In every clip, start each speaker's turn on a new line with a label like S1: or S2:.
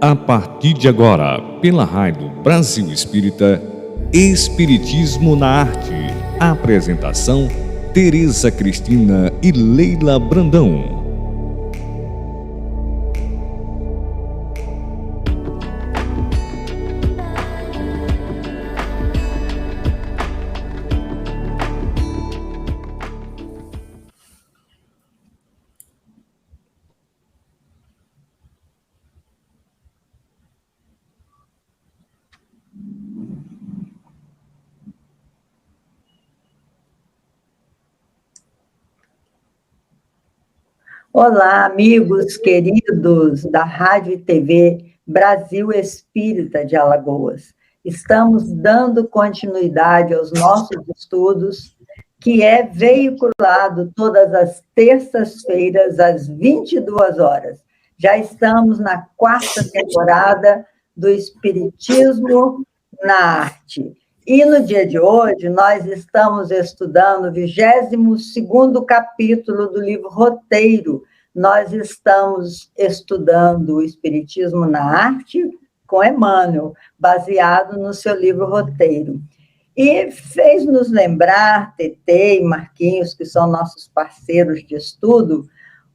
S1: A partir de agora, pela Rádio Brasil Espírita, Espiritismo na Arte. Apresentação: Tereza Cristina e Leila Brandão.
S2: Olá, amigos queridos da Rádio e TV Brasil Espírita de Alagoas. Estamos dando continuidade aos nossos estudos, que é veiculado todas as terças-feiras, às 22 horas. Já estamos na 4ª temporada do Espiritismo na Arte. E no dia de hoje, nós estamos estudando o 22º capítulo do livro Roteiro. Nós estamos estudando o Espiritismo na Arte com Emmanuel, baseado no seu livro Roteiro. E fez nos lembrar, Tetê e Marquinhos, que são nossos parceiros de estudo,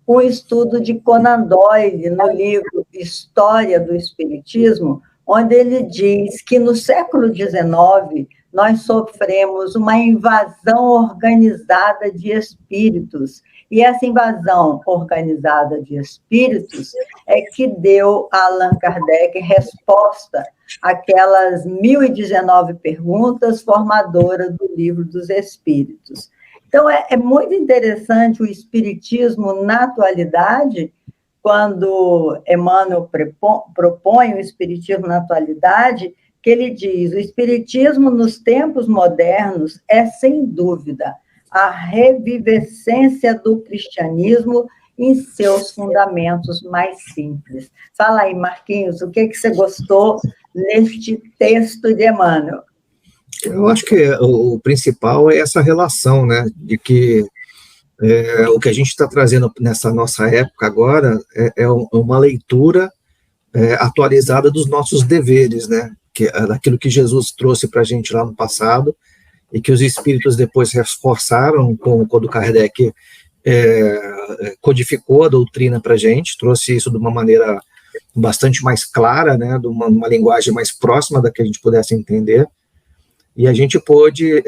S2: um estudo de Conan Doyle no livro História do Espiritismo, onde ele diz que no século XIX nós sofremos uma invasão organizada de espíritos. E essa invasão organizada de espíritos é que deu a Allan Kardec resposta àquelas 1019 perguntas formadoras do Livro dos Espíritos. Então, é muito interessante o espiritismo na atualidade, quando Emmanuel propõe o espiritismo na atualidade, que ele diz: o espiritismo nos tempos modernos é, sem dúvida, a revivescência do cristianismo em seus fundamentos mais simples. Fala aí, Marquinhos, o que você gostou neste texto de Emmanuel?
S3: Eu acho que o principal é essa relação, né, de que o que a gente está trazendo nessa nossa época agora é uma leitura atualizada dos nossos deveres, né, daquilo que Jesus trouxe para a gente lá no passado, e que os espíritos depois reforçaram quando Kardec codificou a doutrina para a gente, trouxe isso de uma maneira bastante mais clara, né, de uma linguagem mais próxima da que a gente pudesse entender, e a gente pôde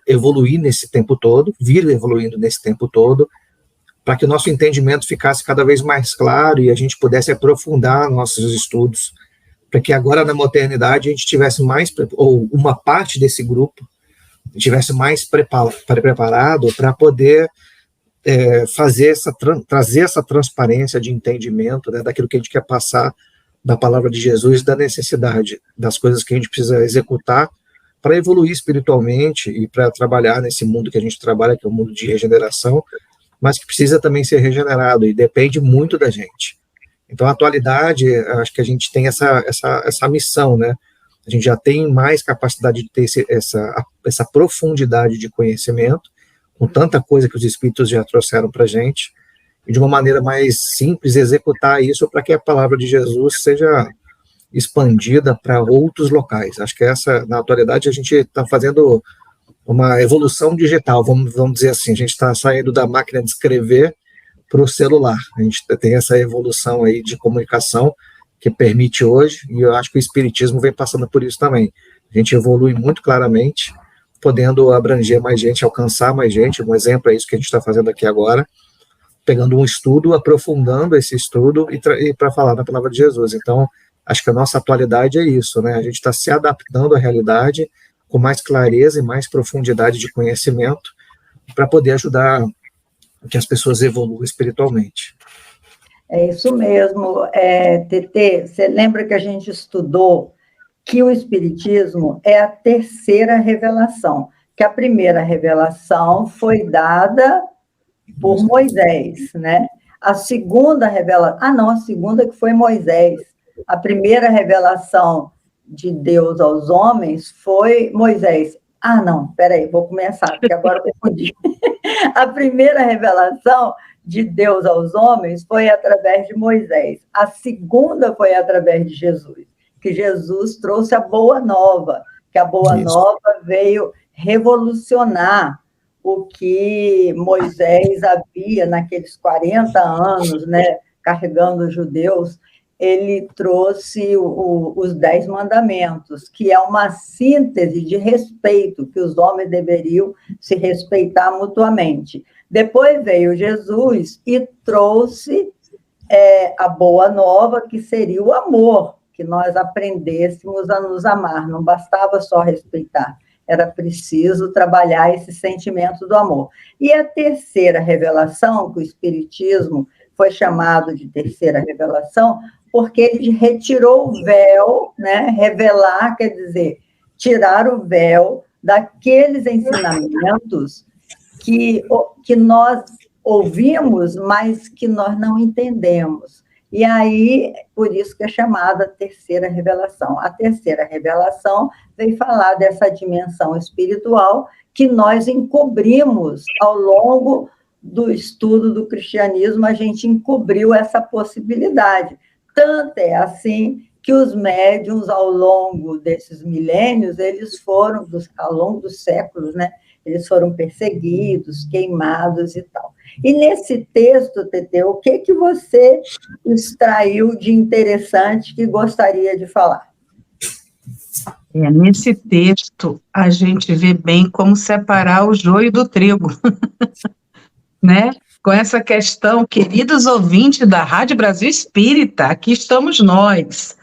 S3: evoluir nesse tempo todo, vir evoluindo nesse tempo todo, para que o nosso entendimento ficasse cada vez mais claro e a gente pudesse aprofundar nossos estudos, para que agora na modernidade a gente tivesse mais, ou uma parte desse grupo, tivesse mais preparado para poder trazer essa transparência de entendimento, né, daquilo que a gente quer passar da palavra de Jesus, da necessidade, das coisas que a gente precisa executar para evoluir espiritualmente e para trabalhar nesse mundo que a gente trabalha, que é o mundo de regeneração, mas que precisa também ser regenerado e depende muito da gente. Então, a atualidade, acho que a gente tem essa missão, né? A gente já tem mais capacidade de ter essa profundidade de conhecimento, com tanta coisa que os espíritos já trouxeram para a gente, e de uma maneira mais simples executar isso para que a palavra de Jesus seja expandida para outros locais. Acho que na atualidade, a gente está fazendo uma evolução digital, vamos dizer assim, a gente está saindo da máquina de escrever para o celular, a gente tem essa evolução aí de comunicação que permite hoje, e eu acho que o espiritismo vem passando por isso também. A gente evolui muito claramente, podendo abranger mais gente, alcançar mais gente. Um exemplo é isso que a gente está fazendo aqui agora, pegando um estudo, aprofundando esse estudo e para falar da palavra de Jesus. Então, acho que a nossa atualidade é isso, né? A gente está se adaptando à realidade com mais clareza e mais profundidade de conhecimento para poder ajudar que as pessoas evoluam espiritualmente.
S2: É isso mesmo, Tetê, você lembra que a gente estudou que o Espiritismo é a 3ª revelação, que a primeira revelação foi dada por Moisés, né? A segunda revelação, a segunda que foi Moisés. A primeira revelação de Deus aos homens foi Moisés. Peraí, vou começar, porque agora eu confundi. A primeira revelação de Deus aos homens foi através de Moisés. A segunda foi através de Jesus, que Jesus trouxe a Boa Nova, que a Boa Nova veio revolucionar o que Moisés havia naqueles 40 anos, né, carregando os judeus. Ele trouxe os 10 mandamentos, que é uma síntese de respeito, que os homens deveriam se respeitar mutuamente. Depois veio Jesus e trouxe a Boa Nova, que seria o amor, que nós aprendêssemos a nos amar. Não bastava só respeitar, era preciso trabalhar esse sentimento do amor. E a terceira revelação, que o Espiritismo foi chamado de terceira revelação, porque ele retirou o véu, né? Revelar quer dizer tirar o véu daqueles ensinamentos que nós ouvimos, mas que nós não entendemos. E aí, por isso que é chamada terceira revelação. A terceira revelação veio falar dessa dimensão espiritual que nós encobrimos ao longo do estudo do cristianismo, a gente encobriu essa possibilidade. Tanto é assim que os médiuns, ao longo desses milênios, eles foram, ao longo dos séculos, né, eles foram perseguidos, queimados e tal. E nesse texto, Tetê, o que você extraiu de interessante que gostaria de falar?
S4: Nesse texto, a gente vê bem como separar o joio do trigo, né? Com essa questão, queridos ouvintes da Rádio Brasil Espírita, aqui estamos nós.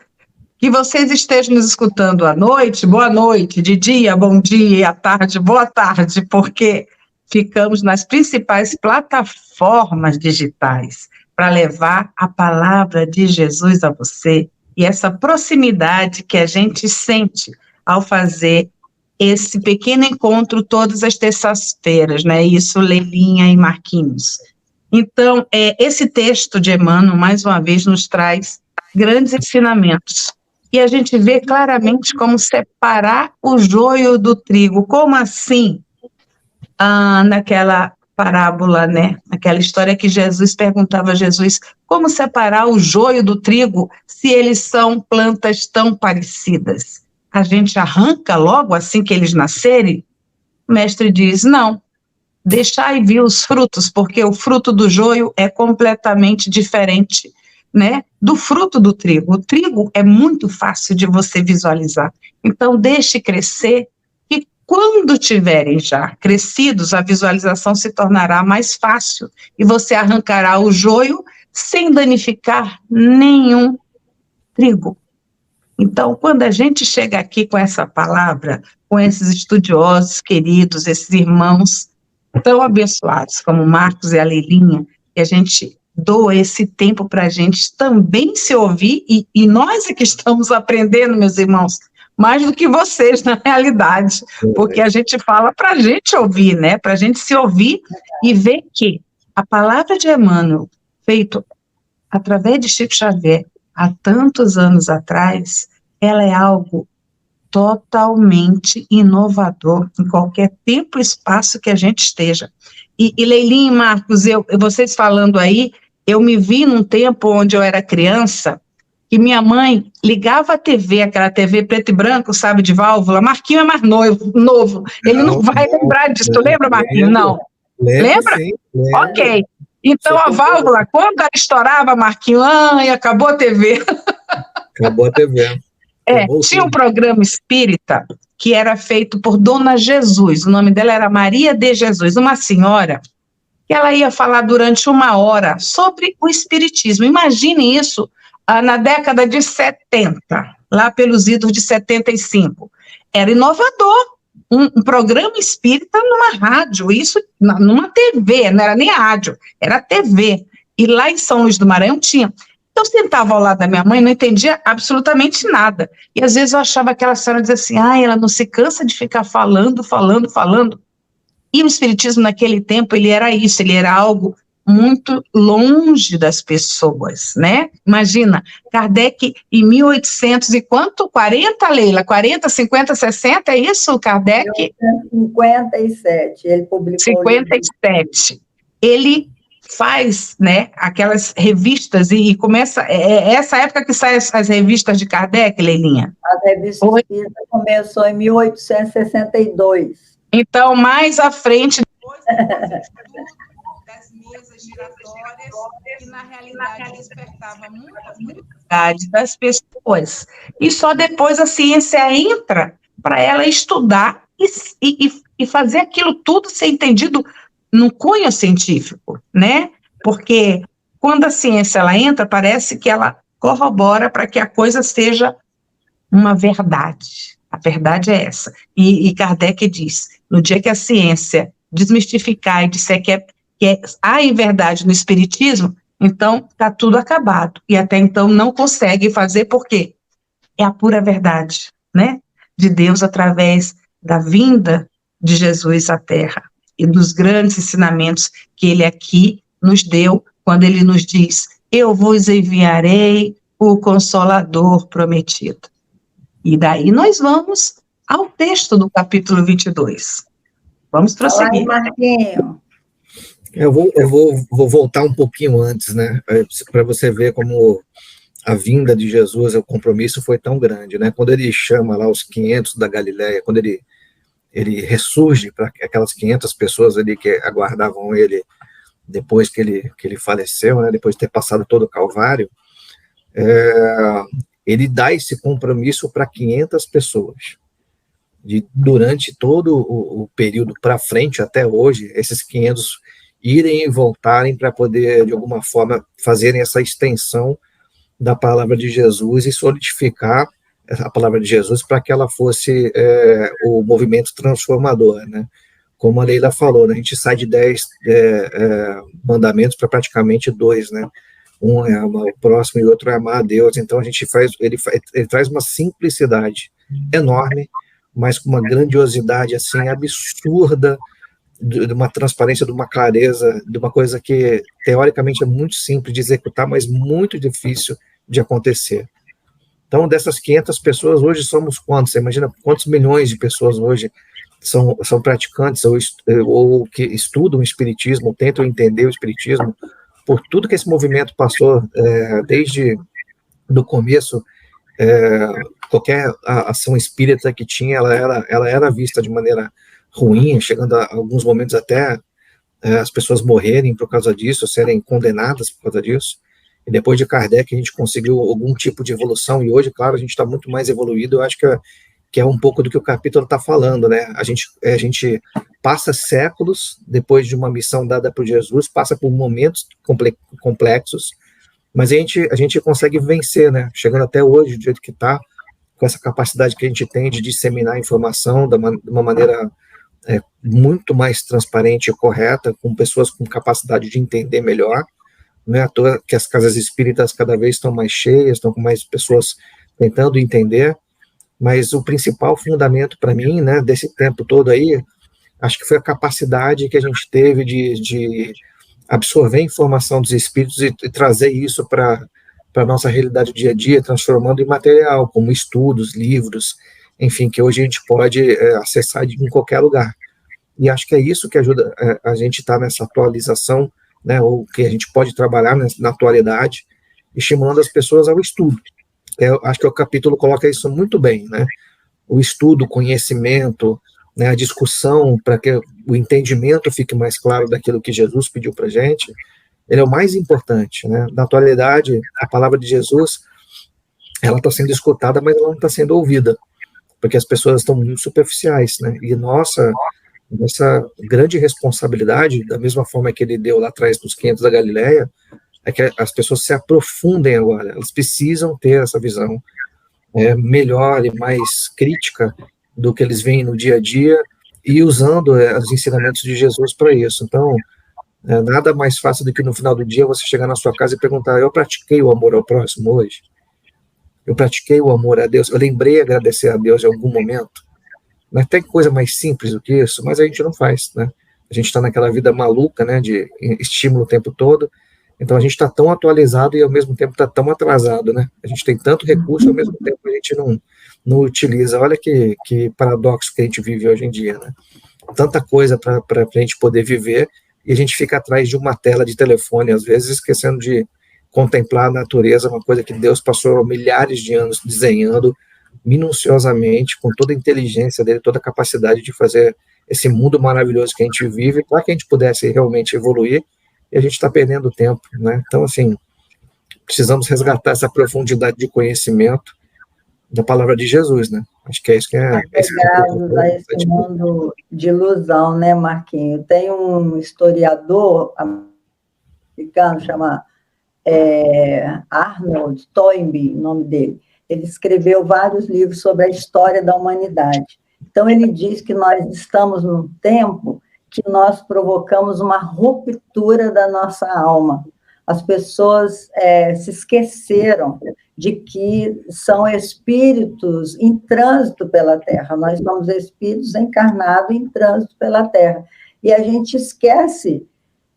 S4: Que vocês estejam nos escutando à noite, boa noite, de dia, bom dia, à tarde, boa tarde, porque ficamos nas principais plataformas digitais para levar a palavra de Jesus a você e essa proximidade que a gente sente ao fazer esse pequeno encontro todas as terças-feiras, né? Isso, Leilinha e Marquinhos. Então, esse texto de Emmanuel, mais uma vez, nos traz grandes ensinamentos. E a gente vê claramente como separar o joio do trigo. Como assim? Naquela parábola, né? Naquela história que Jesus perguntava a Jesus, como separar o joio do trigo se eles são plantas tão parecidas? A gente arranca logo assim que eles nascerem? O mestre diz, não, deixai vir os frutos, porque o fruto do joio é completamente diferente, né, do fruto do trigo. O trigo é muito fácil de você visualizar, então deixe crescer, e quando tiverem já crescidos, a visualização se tornará mais fácil, e você arrancará o joio sem danificar nenhum trigo. Então, quando a gente chega aqui com essa palavra, com esses estudiosos queridos, esses irmãos tão abençoados como Marcos e a Leilinha, que a gente doa esse tempo para a gente também se ouvir, e nós é que estamos aprendendo, meus irmãos, mais do que vocês, na realidade, porque a gente fala para a gente ouvir, né, para a gente se ouvir e ver que a palavra de Emmanuel, feito através de Chico Xavier, há tantos anos atrás, ela é algo totalmente inovador em qualquer tempo e espaço que a gente esteja. E Leilinha e Marcos, vocês falando aí, eu me vi num tempo onde eu era criança, e minha mãe ligava a TV, aquela TV preto e branco, sabe, de válvula. Marquinho é mais novo, ele não vai lembrar disso. Tu lembra, Marquinho? Não. Lembra?
S3: Sim,
S4: ok. Então, a válvula, quando ela estourava, Marquinho, e acabou a TV.
S3: Acabou a TV.
S4: Tinha um programa espírita que era feito por Dona Jesus, o nome dela era Maria de Jesus, uma senhora, que ela ia falar durante 1 hora sobre o espiritismo. Imagine isso na década de 70, lá pelos idos de 75. Era inovador, um programa espírita numa rádio, isso numa TV, não era nem rádio, era TV. E lá em São Luís do Maranhão tinha. Eu sentava ao lado da minha mãe, não entendia absolutamente nada. E às vezes eu achava aquela senhora dizer assim, ela não se cansa de ficar falando. E o espiritismo naquele tempo, ele era isso, ele era algo muito longe das pessoas, né? Imagina, Kardec em 1800 e quanto? 40, Leila? 40, 50, 60, é isso, Kardec?
S2: 57, ele publicou.
S4: 57. Ele faz, né, aquelas revistas e começa, é essa época que saem as revistas de Kardec, Leilinha?
S2: A revista espírita começou em 1862.
S4: Então, mais à frente, depois das mesas giratórias, que na realidade despertava muita curiosidade das pessoas, e só depois a ciência entra para ela estudar e fazer aquilo tudo ser entendido no cunho científico, né? Porque quando a ciência ela entra, parece que ela corrobora para que a coisa seja uma verdade. A verdade é essa. E Kardec diz, no dia que a ciência desmistificar e disser que há verdade no espiritismo, então está tudo acabado. E até então não consegue fazer, porque é a pura verdade, né? De Deus através da vinda de Jesus à Terra e dos grandes ensinamentos que ele aqui nos deu, quando ele nos diz, eu vos enviarei o Consolador prometido. E daí nós vamos ao texto do capítulo 22. Vamos prosseguir.
S2: Fala aí, Marquinho.
S3: Eu vou voltar um pouquinho antes, né, para você ver como a vinda de Jesus, o compromisso foi tão grande, né, quando ele chama lá os 500 da Galileia, quando ele ressurge para aquelas 500 pessoas ali que aguardavam ele depois que ele faleceu, né, depois de ter passado todo o Calvário, ele dá esse compromisso para 500 pessoas. Durante todo o período para frente, até hoje, esses 500 irem e voltarem para poder, de alguma forma, fazerem essa extensão da palavra de Jesus e solidificar a palavra de Jesus para que ela fosse o movimento transformador, né? Como a Leila falou, né? A gente sai de 10 mandamentos para praticamente 2, né? Um é amar o próximo e o outro é amar a Deus. Então a gente ele traz uma simplicidade enorme, mas com uma grandiosidade assim absurda, de uma transparência, de uma clareza, de uma coisa que teoricamente é muito simples de executar, mas muito difícil de acontecer. Então, dessas 500 pessoas, hoje somos quantos? Você imagina quantos milhões de pessoas hoje são praticantes ou que estudam o espiritismo, ou tentam entender o espiritismo, por tudo que esse movimento passou desde do começo. Qualquer ação espírita que tinha, ela era vista de maneira ruim, chegando a alguns momentos até as pessoas morrerem por causa disso, serem condenadas por causa disso. E depois de Kardec a gente conseguiu algum tipo de evolução, e hoje, claro, a gente está muito mais evoluído. Eu acho que é um pouco do que o capítulo está falando, né? A gente passa séculos depois de uma missão dada por Jesus, passa por momentos complexos, mas a gente consegue vencer, né? Chegando até hoje, do jeito que está, com essa capacidade que a gente tem de disseminar informação de uma maneira muito mais transparente e correta, com pessoas com capacidade de entender melhor. Não é à toa que as casas espíritas cada vez estão mais cheias, estão com mais pessoas tentando entender, mas o principal fundamento para mim, né, desse tempo todo aí, acho que foi a capacidade que a gente teve de absorver a informação dos espíritos e trazer isso para a nossa realidade do dia a dia, transformando em material, como estudos, livros, enfim, que hoje a gente pode acessar em qualquer lugar. E acho que é isso que ajuda a gente estar nessa atualização, né, ou que a gente pode trabalhar na atualidade, estimulando as pessoas ao estudo. Eu acho que o capítulo coloca isso muito bem, né? O estudo, o conhecimento, né, a discussão, para que o entendimento fique mais claro daquilo que Jesus pediu para a gente, ele é o mais importante, né? Na atualidade, a palavra de Jesus, ela está sendo escutada, mas ela não está sendo ouvida, porque as pessoas estão muito superficiais, né? E nossa grande responsabilidade, da mesma forma que ele deu lá atrás dos 500 da Galileia, é que as pessoas se aprofundem agora, elas precisam ter essa visão melhor e mais crítica do que eles veem no dia a dia, e usando os ensinamentos de Jesus para isso. Então, nada mais fácil do que no final do dia você chegar na sua casa e perguntar: eu pratiquei o amor ao próximo hoje? Eu pratiquei o amor a Deus? Eu lembrei de agradecer a Deus em algum momento? Não tem coisa mais simples do que isso, mas a gente não faz, né? A gente está naquela vida maluca, né, de estímulo o tempo todo, então a gente está tão atualizado e ao mesmo tempo está tão atrasado, né? A gente tem tanto recurso, ao mesmo tempo a gente não utiliza. Olha que paradoxo que a gente vive hoje em dia, né? Tanta coisa para a gente poder viver, e a gente fica atrás de uma tela de telefone, às vezes esquecendo de contemplar a natureza, uma coisa que Deus passou milhares de anos desenhando minuciosamente, com toda a inteligência dele, toda a capacidade de fazer esse mundo maravilhoso que a gente vive, para que a gente pudesse realmente evoluir, e a gente está perdendo tempo, né? Então, assim, precisamos resgatar essa profundidade de conhecimento da palavra de Jesus, né? Acho que é isso que é...
S2: Apegados a esse mundo de ilusão, né, Marquinho? Tem um historiador americano, chama Arnold Toynbee, o nome dele. Ele escreveu vários livros sobre a história da humanidade. Então, ele diz que nós estamos num tempo que nós provocamos uma ruptura da nossa alma. As pessoas se esqueceram de que são espíritos em trânsito pela Terra. Nós somos espíritos encarnados em trânsito pela Terra. E a gente esquece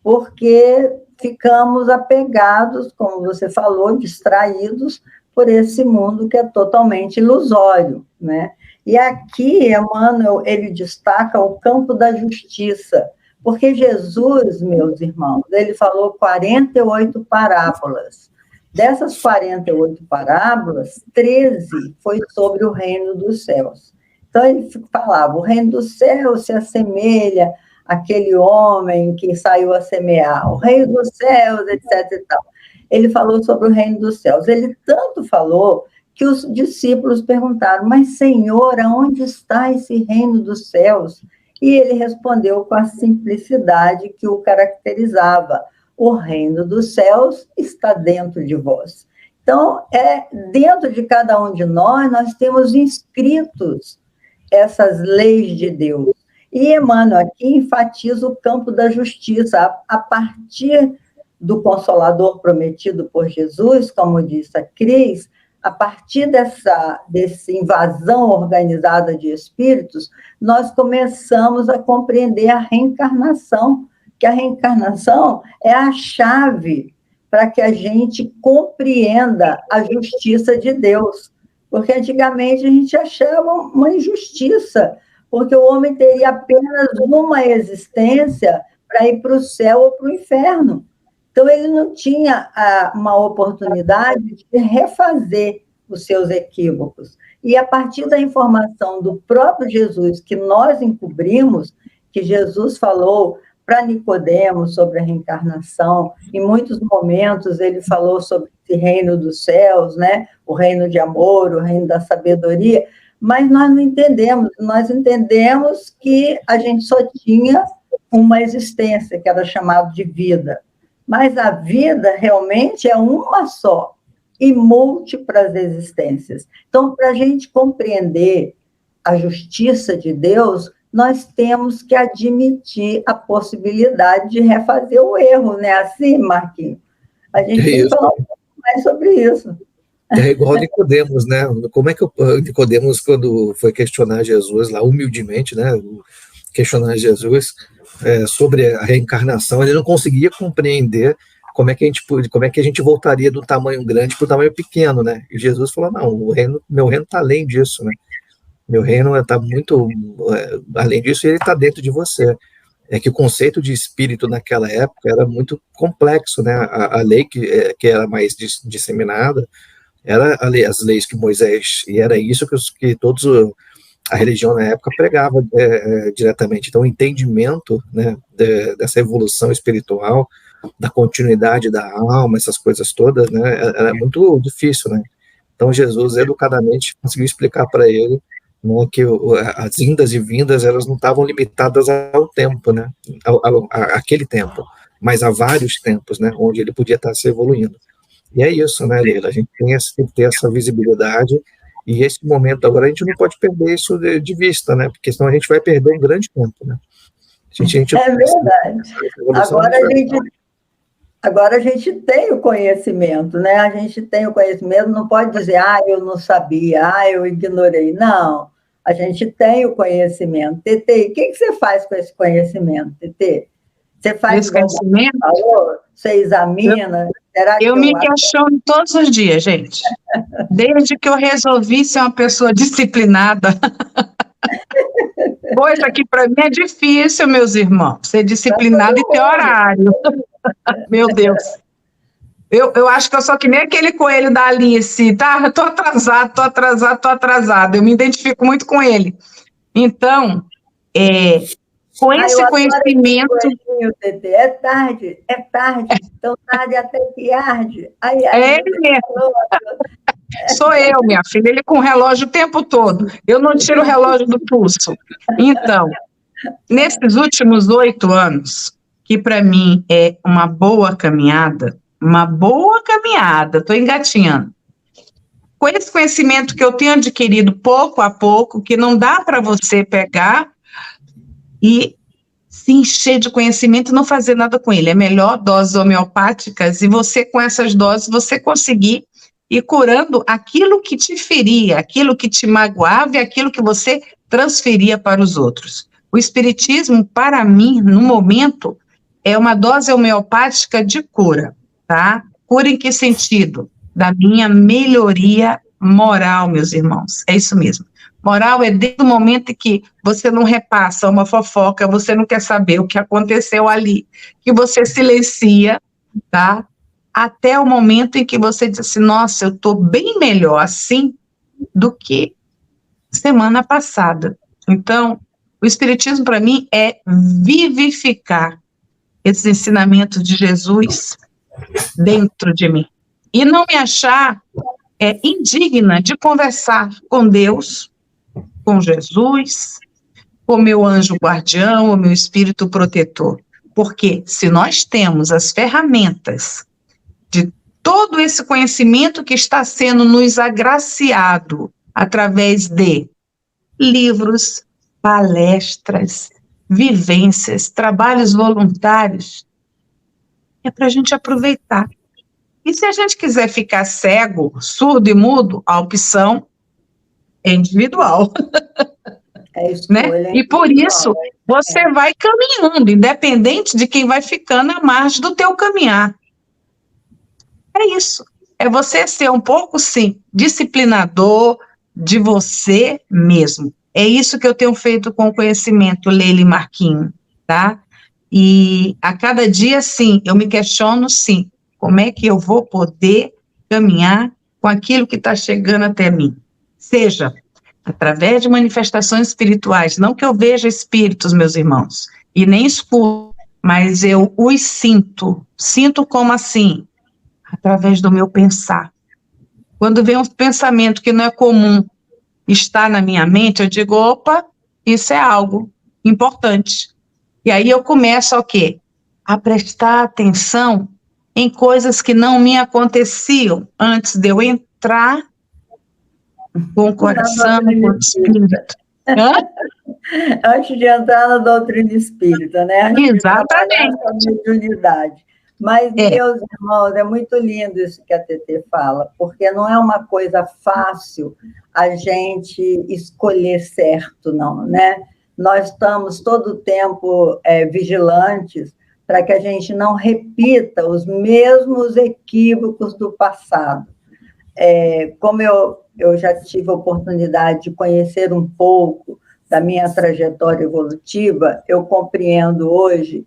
S2: porque ficamos apegados, como você falou, distraídos por esse mundo que é totalmente ilusório, né? E aqui, Emmanuel, ele destaca o campo da justiça, porque Jesus, meus irmãos, ele falou 48 parábolas. Dessas 48 parábolas, 13 foi sobre o reino dos céus. Então, ele falava, o reino dos céus se assemelha àquele homem que saiu a semear, o reino dos céus, etc. e tal. Ele falou sobre o reino dos céus. Ele tanto falou que os discípulos perguntaram, mas, Senhor, aonde está esse reino dos céus? E ele respondeu com a simplicidade que o caracterizava, o reino dos céus está dentro de vós. Então, dentro de cada um de nós temos inscritos essas leis de Deus. E Emmanuel aqui enfatiza o campo da justiça, a partir do Consolador prometido por Jesus, como disse a Cris, a partir dessa invasão organizada de espíritos, nós começamos a compreender a reencarnação, que a reencarnação é a chave para que a gente compreenda a justiça de Deus. Porque antigamente a gente achava uma injustiça, porque o homem teria apenas uma existência para ir para o céu ou para o inferno. Então, ele não tinha uma oportunidade de refazer os seus equívocos. E a partir da informação do próprio Jesus, que nós encobrimos, que Jesus falou para Nicodemos sobre a reencarnação, em muitos momentos ele falou sobre esse reino dos céus, né? O reino de amor, o reino da sabedoria, mas nós não entendemos, nós entendemos que a gente só tinha uma existência, que era chamado de vida. Mas a vida realmente é uma só, e múltiplas existências. Então, para a gente compreender a justiça de Deus, nós temos que admitir a possibilidade de refazer o erro, não é assim, Marquinhos? A gente tem que falar um pouco mais sobre isso.
S3: É igual Nicodemos, né? Como é que Nicodemos, quando foi questionar Jesus lá, humildemente, né? Questionar Jesus sobre a reencarnação, ele não conseguia compreender como é que a gente voltaria do tamanho grande para o tamanho pequeno, né? E Jesus falou, não, meu reino está além disso, né? Meu reino está muito além disso, e ele está dentro de você. É que o conceito de espírito naquela época era muito complexo, né? A lei que era mais disseminada era as leis que Moisés, e era isso que todos a religião na época pregava diretamente. Então, o entendimento, né, dessa evolução espiritual, da continuidade da alma, essas coisas todas, né, era muito difícil, né? Então, Jesus, educadamente, conseguiu explicar para ele, né, que as indas e vindas, elas não estavam limitadas ao tempo, né, aquele tempo, mas a vários tempos, né, onde ele podia estar se evoluindo. E é isso, né, Leila? A gente tem que ter essa visibilidade, e esse momento agora a gente não pode perder isso de vista, né? Porque senão a gente vai perder um grande tempo, né?
S2: É verdade. Agora a gente tem o conhecimento, né? A gente tem o conhecimento, não pode dizer, eu não sabia, eu ignorei. Não, a gente tem o conhecimento. Tetê, o que você faz com esse conhecimento, Tetê? Você faz
S4: esse conhecimento?
S2: Você examina?
S4: Eu me questiono todos os dias, gente. Desde que eu resolvi ser uma pessoa disciplinada. Poxa, aqui para mim é difícil, meus irmãos, ser disciplinado e ter horário. Meu Deus. Eu acho que eu sou que nem aquele coelho da Alice, tá? Eu tô atrasado. Eu me identifico muito com ele. Então, com esse conhecimento...
S2: Tetê. É tarde, tão tarde até que arde. Ai,
S4: é ele mesmo. Sou eu, minha filha, ele com o relógio o tempo todo. Eu não tiro o relógio do pulso. Então, nesses últimos 8 anos, que para mim é uma boa caminhada, estou engatinhando. Com esse conhecimento que eu tenho adquirido pouco a pouco, que não dá para você pegar e se encher de conhecimento e não fazer nada com ele. É melhor doses homeopáticas e você, com essas doses, você conseguir ir curando aquilo que te feria, aquilo que te magoava e aquilo que você transferia para os outros. O espiritismo, para mim, no momento, é uma dose homeopática de cura, tá? Cura em que sentido? Da minha melhoria moral, meus irmãos. É isso mesmo. Moral é desde o momento em que você não repassa uma fofoca, você não quer saber o que aconteceu ali, que você silencia, tá? Até o momento em que você diz assim, nossa, eu estou bem melhor assim do que semana passada. Então, o espiritismo para mim é vivificar esses ensinamentos de Jesus dentro de mim. E não me achar indigna de conversar com Deus, com Jesus, com meu anjo guardião, o meu espírito protetor. Porque se nós temos as ferramentas de todo esse conhecimento que está sendo nos agraciado através de livros, palestras, vivências, trabalhos voluntários, é para a gente aproveitar. E se a gente quiser ficar cego, surdo e mudo, a opção é individual.
S2: É escolha,
S4: né? E por isso, você vai caminhando, independente de quem vai ficando à margem do teu caminhar. É isso. É você ser um pouco, sim, disciplinador de você mesmo. É isso que eu tenho feito com o conhecimento, Leila e Marquinho, tá? E a cada dia, sim, eu me questiono, sim, como é que eu vou poder caminhar com aquilo que está chegando até mim? Seja através de manifestações espirituais, não que eu veja espíritos, meus irmãos, e nem escuto, mas eu os sinto. Sinto como assim? Através do meu pensar. Quando vem um pensamento que não é comum estar na minha mente, eu digo, opa, isso é algo importante. E aí eu começo a quê? A prestar atenção em coisas que não me aconteciam antes de eu entrar com o coração, com o espírito.
S2: Antes de entrar na doutrina espírita, né?
S4: Exatamente.
S2: A mediunidade. Mas, meus irmãos, é muito lindo isso que a Tetê fala, porque não é uma coisa fácil a gente escolher certo, não, né? Nós estamos todo o tempo vigilantes para que a gente não repita os mesmos equívocos do passado. Como eu já tive a oportunidade de conhecer um pouco da minha trajetória evolutiva, eu compreendo hoje,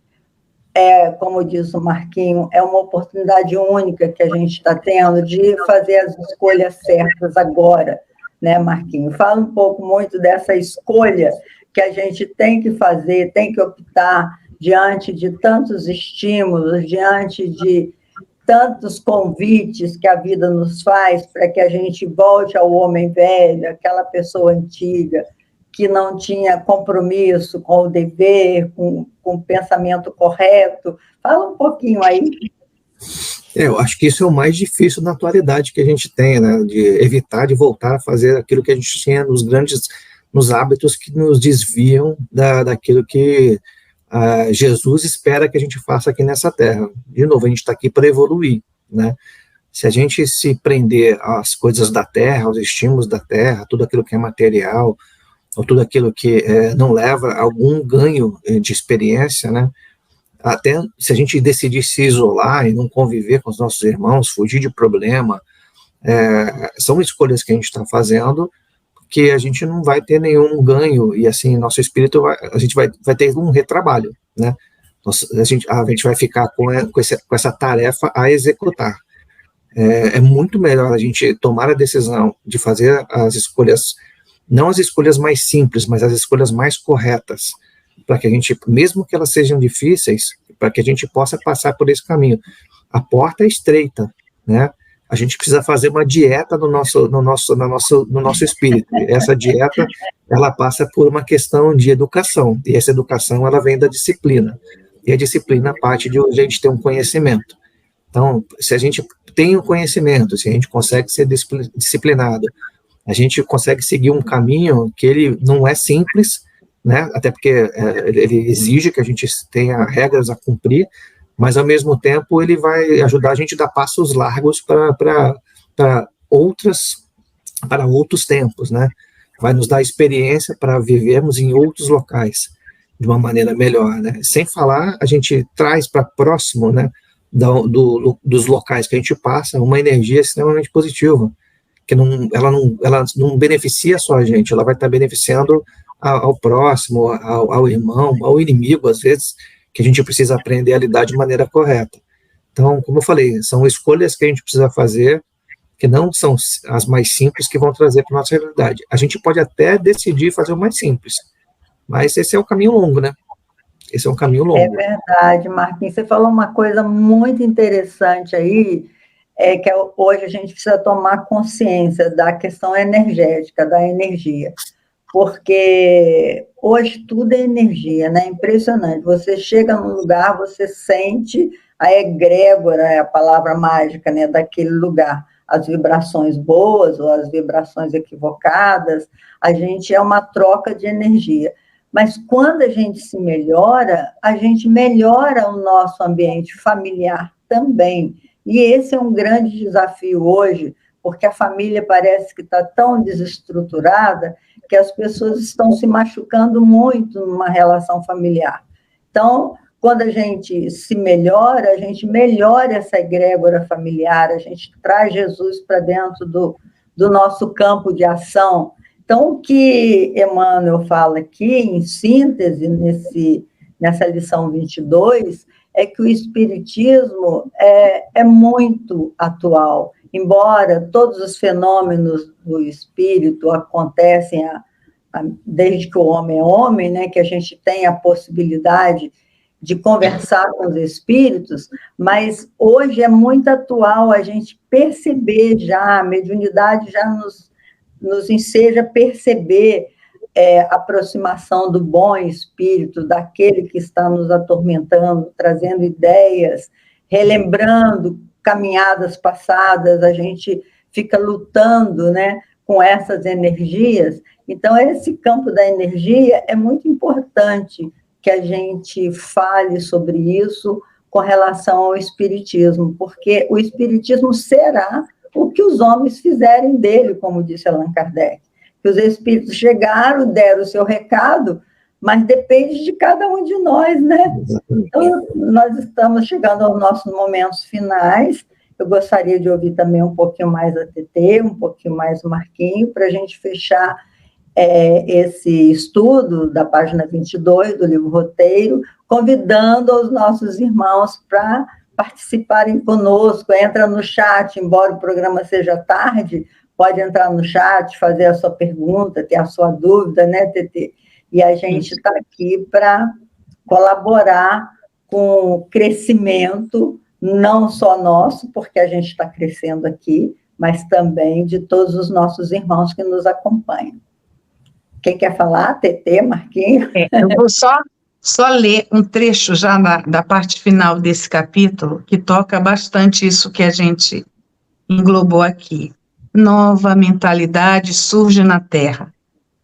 S2: como diz o Marquinho, é uma oportunidade única que a gente está tendo de fazer as escolhas certas agora, né, Marquinho? Fala um pouco muito dessa escolha que a gente tem que fazer, tem que optar diante de tantos estímulos, diante de tantos convites que a vida nos faz para que a gente volte ao homem velho, aquela pessoa antiga, que não tinha compromisso com o dever, com o pensamento correto. Fala um pouquinho aí.
S3: Eu acho que isso é o mais difícil na atualidade que a gente tem, né? De evitar de voltar a fazer aquilo que a gente tinha nos hábitos que nos desviam daquilo que Jesus espera que a gente faça aqui nessa terra. De novo, a gente está aqui para evoluir, né? Se a gente se prender às coisas da terra, aos estímulos da terra, tudo aquilo que é material, ou tudo aquilo que não leva a algum ganho de experiência, né? Até se a gente decidir se isolar e não conviver com os nossos irmãos, fugir de problema, são escolhas que a gente está fazendo que a gente não vai ter nenhum ganho, e assim, nosso espírito, a gente vai ter um retrabalho, né? A gente vai ficar com essa tarefa a executar. É muito melhor a gente tomar a decisão de fazer as escolhas, não as escolhas mais simples, mas as escolhas mais corretas, para que a gente, mesmo que elas sejam difíceis, para que a gente possa passar por esse caminho. A porta é estreita, né? A gente precisa fazer uma dieta no nosso espírito. Essa dieta, ela passa por uma questão de educação, e essa educação, ela vem da disciplina, e a disciplina parte de a gente ter um conhecimento. Então, se a gente tem o conhecimento, se a gente consegue ser disciplinado, a gente consegue seguir um caminho que ele não é simples, né? Até porque ele exige que a gente tenha regras a cumprir, mas ao mesmo tempo ele vai ajudar a gente a dar passos largos para outros tempos, né? Vai nos dar experiência para vivermos em outros locais de uma maneira melhor, né? Sem falar, a gente traz para próximo, né, dos locais que a gente passa uma energia extremamente positiva, que ela não beneficia só a gente, ela vai estar beneficiando ao próximo, ao irmão, ao inimigo, às vezes, que a gente precisa aprender a lidar de maneira correta. Então, como eu falei, são escolhas que a gente precisa fazer, que não são as mais simples que vão trazer para a nossa realidade. A gente pode até decidir fazer o mais simples, mas esse é o caminho longo, né? Esse é um caminho longo.
S2: É verdade, Marquinhos. Você falou uma coisa muito interessante aí, que hoje a gente precisa tomar consciência da questão energética, da energia. Porque hoje tudo é energia, né? Impressionante. Você chega num lugar, você sente a egrégora, é a palavra mágica, né, daquele lugar. As vibrações boas ou as vibrações equivocadas, a gente é uma troca de energia. Mas quando a gente se melhora, a gente melhora o nosso ambiente familiar também. E esse é um grande desafio hoje, porque a família parece que está tão desestruturada que as pessoas estão se machucando muito numa relação familiar. Então, quando a gente se melhora, a gente melhora essa egrégora familiar, a gente traz Jesus para dentro do nosso campo de ação. Então, o que Emmanuel fala aqui, em síntese, nessa lição 22, é que o Espiritismo é muito atual. Embora todos os fenômenos do espírito acontecem desde que o homem é homem, né, que a gente tem a possibilidade de conversar com os espíritos, mas hoje é muito atual a gente perceber já, a mediunidade já nos enseja a perceber a aproximação do bom espírito, daquele que está nos atormentando, trazendo ideias, relembrando caminhadas passadas, a gente fica lutando, né, com essas energias. Então, esse campo da energia é muito importante que a gente fale sobre isso com relação ao espiritismo, porque o espiritismo será o que os homens fizerem dele, como disse Allan Kardec. Que os espíritos chegaram, deram o seu recado, mas depende de cada um de nós, né? Então, nós estamos chegando aos nossos momentos finais. Eu gostaria de ouvir também um pouquinho mais a TT, um pouquinho mais o Marquinho, para a gente fechar esse estudo da página 22 do livro Roteiro, convidando os nossos irmãos para participarem conosco. Entra no chat, embora o programa seja tarde, pode entrar no chat, fazer a sua pergunta, ter a sua dúvida, né, TT? E a gente está aqui para colaborar com o crescimento, não só nosso, porque a gente está crescendo aqui, mas também de todos os nossos irmãos que nos acompanham. Quem quer falar? TT, Marquinhos?
S4: Eu vou só ler um trecho já da parte final desse capítulo, que toca bastante isso que a gente englobou aqui. Nova mentalidade surge na Terra.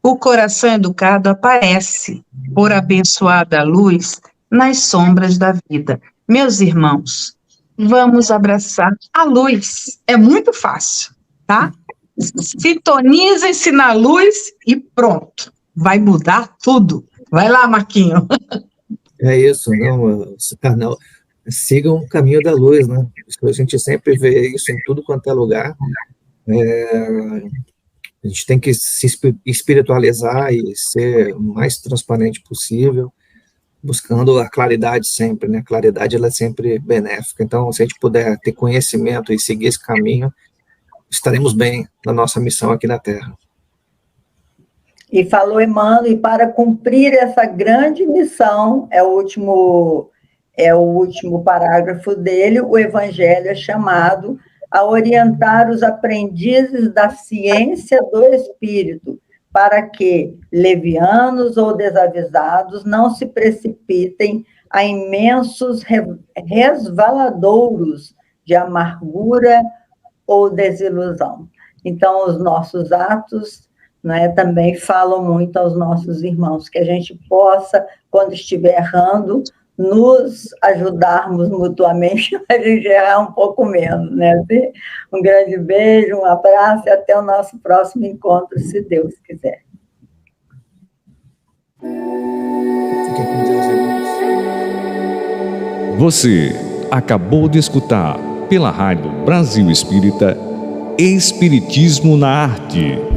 S4: O coração educado aparece, por abençoada luz, nas sombras da vida. Meus irmãos, vamos abraçar a luz. É muito fácil, tá? Sintonizem-se na luz e pronto. Vai mudar tudo. Vai lá, Marquinho.
S3: É isso, não, canal. Sigam o caminho da luz, né? A gente sempre vê isso em tudo quanto é lugar. A gente tem que se espiritualizar e ser o mais transparente possível, buscando a claridade sempre, né? A claridade, ela é sempre benéfica. Então, se a gente puder ter conhecimento e seguir esse caminho, estaremos bem na nossa missão aqui na Terra.
S2: E falou Emmanuel, e para cumprir essa grande missão, é o último parágrafo dele, o Evangelho é chamado a orientar os aprendizes da ciência do Espírito, para que, levianos ou desavisados, não se precipitem a imensos resvaladouros de amargura ou desilusão. Então, os nossos atos, né, também falam muito aos nossos irmãos, que a gente possa, quando estiver errando, nos ajudarmos mutuamente, a gente errar um pouco menos, né? Um grande beijo, um abraço e até o nosso próximo encontro, se Deus quiser.
S3: Fiquem com Deus, irmãos.
S1: Você acabou de escutar, pela Rádio Brasil Espírita, Espiritismo na Arte.